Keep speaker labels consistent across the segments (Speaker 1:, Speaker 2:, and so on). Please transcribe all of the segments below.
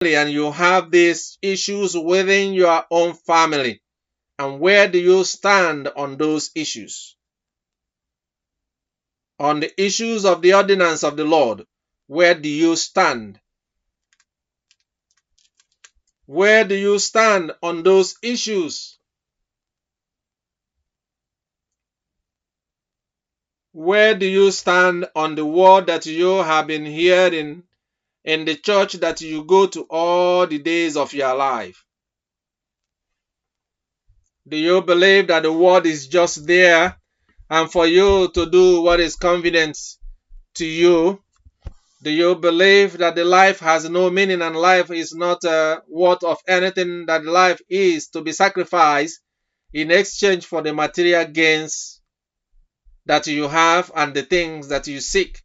Speaker 1: and you have these issues within your own family. And where do you stand on those issues? On the issues of the ordinance of the Lord, where do you stand? Where do you stand on those issues? Where do you stand on the word that you have been hearing in the church that you go to all the days of your life? Do you believe that the word is just there and for you to do what is convenient to you? Do you believe that the life has no meaning and life is not worth of anything, that life is to be sacrificed in exchange for the material gains that you have and the things that you seek?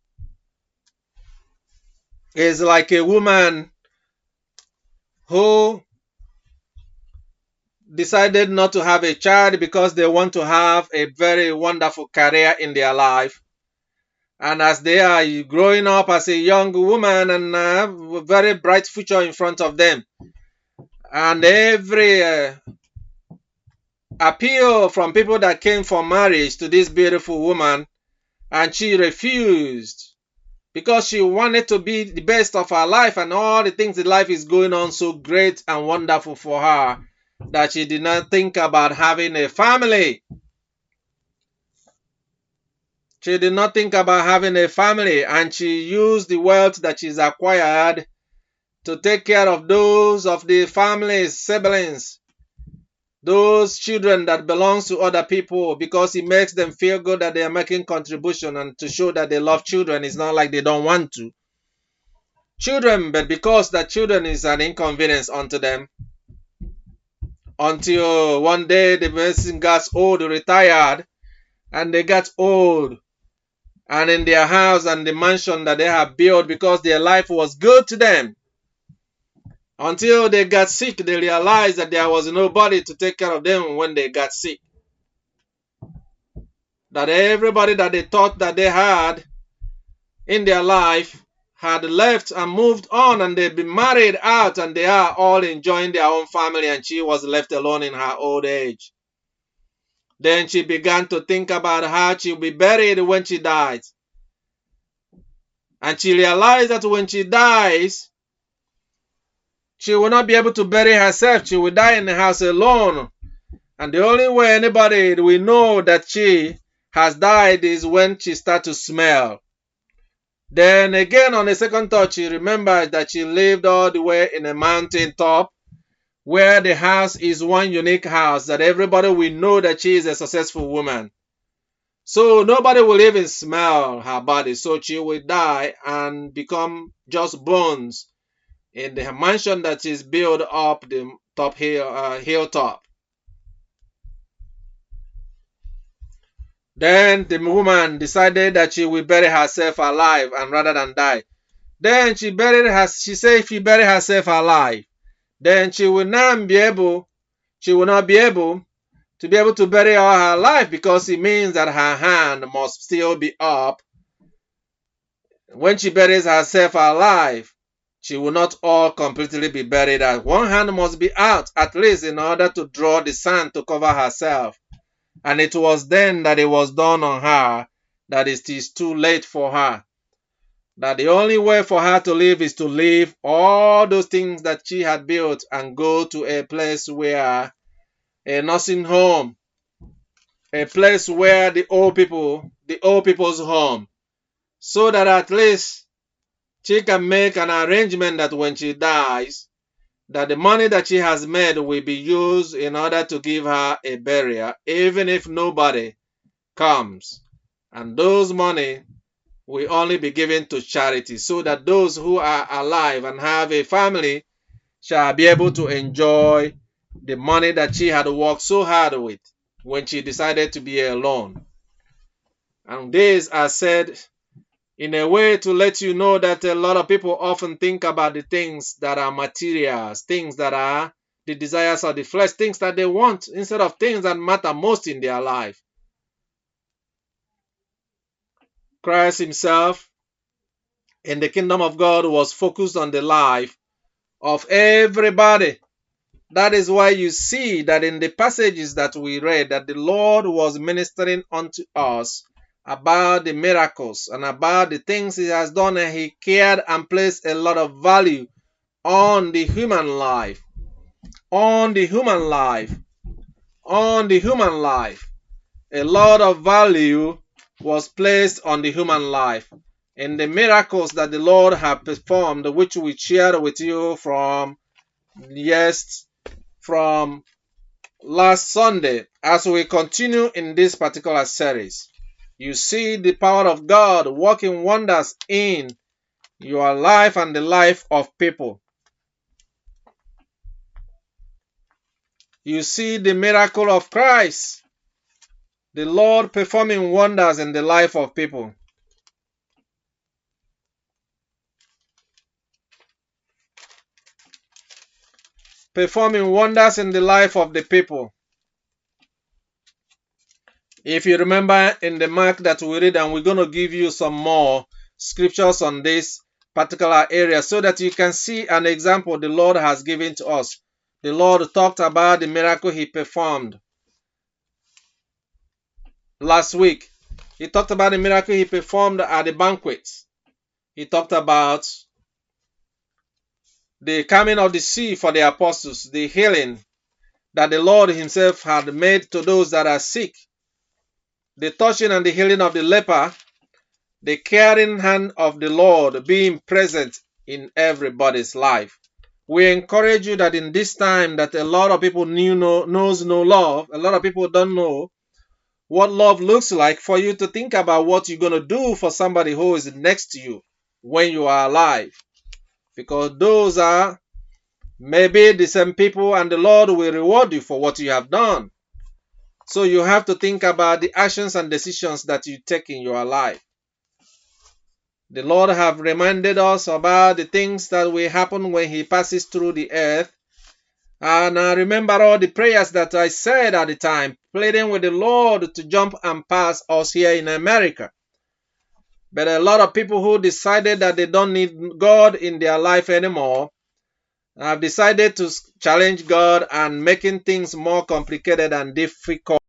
Speaker 1: It's like a woman who decided not to have a child because they want to have a very wonderful career in their life. And as they are growing up as a young woman and have a very bright future in front of them, and every appeal from people that came for marriage to this beautiful woman, and she refused because she wanted to be the best of her life and all the things in life is going on so great and wonderful for her that she did not think about having a family. She did not think about having a family, and she used the wealth that she's acquired to take care of those of the family's siblings, those children that belongs to other people, because it makes them feel good that they are making contribution and to show that they love children. It's not like they don't want to children, but because that children is an inconvenience unto them, until one day the person got old, retired, and they got old, and in their house and the mansion that they have built because their life was good to them, until they got sick, they realized that there was nobody to take care of them when they got sick. That everybody that they thought that they had in their life had left and moved on, and they've been married out, and they are all enjoying their own family, and she was left alone in her old age. Then she began to think about how she'll be buried when she dies. And she realized that when she dies, she will not be able to bury herself. She will die in the house alone. And the only way anybody will know that she has died is when she starts to smell. Then again, on the second thought, she remembers that she lived all the way in a mountain top where the house is one unique house that everybody will know that she is a successful woman. So nobody will even smell her body. So she will die and become just bones in the mansion that is built up the top hilltop. Then the woman decided that she will bury herself alive and rather than die. Then she said if she bury herself alive, then she will not be able to bury all her life, because it means that her hand must still be up. When she buries herself alive, she will not all completely be buried. One hand must be out at least in order to draw the sand to cover herself. And it was then that it was done on her that it is too late for her. That the only way for her to live is to leave all those things that she had built and go to a place where a nursing home, a place where the old people's home, so that at least she can make an arrangement that when she dies, that the money that she has made will be used in order to give her a burial, even if nobody comes. And those money will only be given to charity, so that those who are alive and have a family shall be able to enjoy the money that she had worked so hard with when she decided to be alone. And these are said in a way to let you know that a lot of people often think about the things that are materials, things that are the desires of the flesh, things that they want, instead of things that matter most in their life. Christ himself in the kingdom of God was focused on the life of everybody. That is why you see that in the passages that we read, that the Lord was ministering unto us about the miracles and about the things he has done, and he cared and placed a lot of value on the human life, on the human life, on the human life. A lot of value was placed on the human life. In the miracles that the Lord had performed, which we shared with you from last Sunday, as we continue in this particular series, you see the power of God working wonders in your life and the life of people. You see the miracle of Christ, the Lord performing wonders in the life of people. Performing wonders in the life of the people. If you remember in the Mark that we read, and we're going to give you some more scriptures on this particular area so that you can see an example the Lord has given to us. The Lord talked about the miracle he performed last week. He talked about the miracle he performed at the banquet. He talked about the calming of the sea for the apostles, the healing that the Lord himself had made to those that are sick, the touching and the healing of the leper, the caring hand of the Lord being present in everybody's life. We encourage you that in this time that a lot of people knows no love, a lot of people don't know what love looks like, for you to think about what you're going to do for somebody who is next to you when you are alive. Because those are maybe the same people, and the Lord will reward you for what you have done. So you have to think about the actions and decisions that you take in your life. The Lord have reminded us about the things that will happen when he passes through the earth. And I remember all the prayers that I said at the time, pleading with the Lord to jump and pass us here in America. But a lot of people who decided that they don't need God in their life anymore have decided to challenge God and making things more complicated and difficult